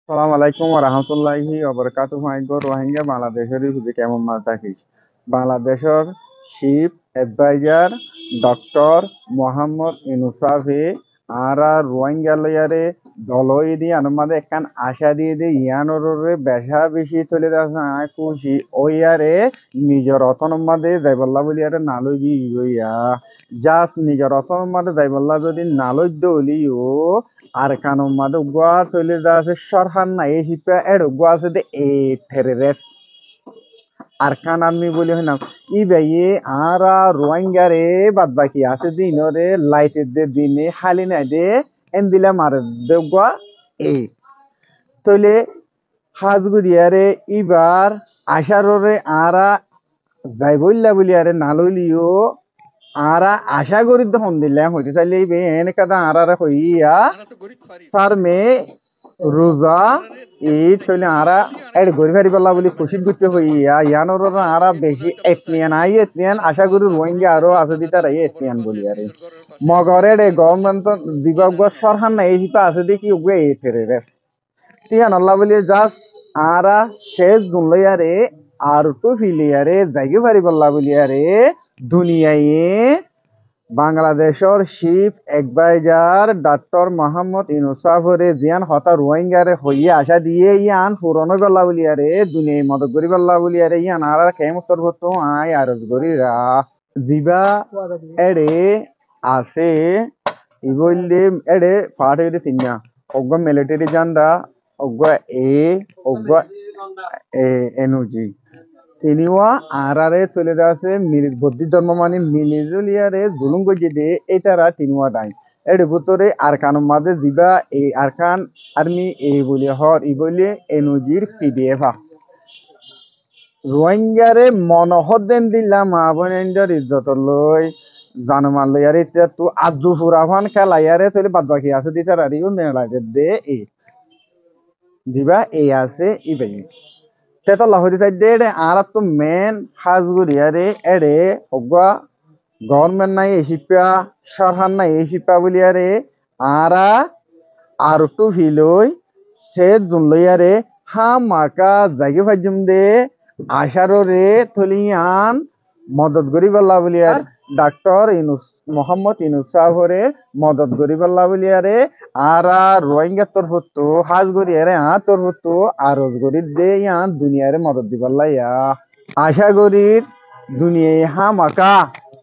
সালাম আলাইকুম রহমতুল্লাহি অবরকাতু ভাইগো রোহিঙ্গা বাংলাদেশের হুজুর কেমন মাছ থাকিস বাংলাদেশের চিফ এডভাইজার ডক্টর মোহাম্মদ ইনুসাফে আরা রোহিঙ্গা লয়ারে দলই দি আনুমাদে একখান আশা দিয়ে দি ইয়ানোরে বেশা বেশি চলে যাচ্ছে খুশি ওইয়ারে নিজের অতনমাদে যাইবল্লা বলি আরে নালই ইয়া জাস্ট নিজের অতনমাদে যাইবল্লা যদি নালই দলিও আর কানো মাদো গোয়া চলে যাচ্ছে সরহান না এই শিপা এড়ো গোয়া আছে দে এ ঠেরেরেস আর কান আমি বলি হইনাম ই ভাইয়ে আরা রোহিঙ্গারে বাদ বাকি আছে দিনরে লাইটের দে দিনে হালি নাই দে এন দিলা মারে দে গোয়া এ তইলে হাজগুড়িয়ারে ইবার আশাররে আরা যাইবইল্লা বলি আরে নালইলিও আরা আশা করি তখন দিলাম হইতে চাইলে এনে কাদা আরা হইয়া সার মে রোজা ঈদ চলে আরা এড গরি ফারি পাল্লা বলি খুশি করতে হইয়া ইয়ানোর আরা বেশি এতমিয়ান আই এতমিয়ান আশা করি রোহিঙ্গা আরো আছে দিতা রাই এতমিয়ান বলি আরে মগরের গভর্নমেন্ট বিভাগ সরহান না এই হিপা আছে দেখি উগে এ ফেরে রে তিয়ান আল্লাহ বলি জাস আরা শেষ দুনলয়ারে আর টু ফিলিয়ারে জাগি ফারি পাল্লা বলি আরে দুনিয়ায় বাংলাদেশের চিফ এডভাইজার ডক্টর মোহাম্মদ ইনুসাফরে জিয়ান হতা রোহিঙ্গারে হইয়ে আশা দিয়ে ইয়ান পুরনো বেলা বলিয়ারে দুনিয়ায় মদত করি বেলা বলিয়ারে ইয়ান আর কেম উত্তর করতো আই আরজ করি রা জিবা এড়ে আছে ই বললে এড়ে পাঠ হইতে তিনটা অজ্ঞ মিলিটারি জানরা অজ্ঞ এ অজ্ঞ এনুজি তিনিও আরারে চলে যাচ্ছে বৌদ্ধ ধর্ম মানে মিলিজুলিয়ারে জুলুম গজে দে এটারা তিনিও নাই এর ভিতরে আরকান মাঝে দিবা এই আরকান আর্মি এই বলে হর ই বলে এনুজির পিডিএফ রোহিঙ্গারে মনহদ দেন দিলাম আবনেন্ডর ইজ্জত লই জানমান লই আরে এতিয়া তো আজু ফুরাফান খেলাইয়ারে তলে বাদ বাকি আছে দিতার আর ইউ মেলাইতে দে এ দিবা এই আছে ই বাই তেতো লাহরি সাইড দে এডে আর তো মেন হাজগুড়ি আরে এডে অগা গভর্নমেন্ট নাই এসিপা সরহার নাই এসিপা বলি আরে আরা আর টু হিলই সে জুনলই আরে হা মাকা জাগি ফাজুম দে আশারো রে থলিয়ান মদত করি বল্লা বলি আর ডাক্তার ইনুস মোহাম্মদ ইনুস সাহরে মদত করি বল্লা বলি আরে আরা রোহিঙ্গা তোর হতো হাজ গরি আরে তোর হতো আরজ গরি দে ইয়ান দুনিয়ারে মদত দি বল্লা ইয়া আশা গরির দুনিয়ায় হা মাকা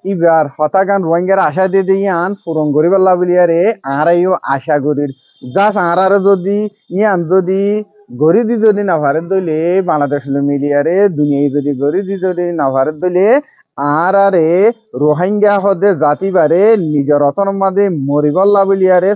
ইবার হতাগান রোহিঙ্গার আশা দিয়ে দিয়ে ইয়ান ফুরন করি বল্লা বলি আরে আরাইও আশা গরির জাস আর যদি ইয়ান যদি গরি দি যদি না ভারত দইলে বাংলাদেশ মিলিয়ারে দুনিয়ায় যদি গরি দি যদি না ভারত দইলে আর আরে রোহিঙ্গা হদে জাতি বারে নিজের রতন মাদে মরিবল্লা বলিয়ারে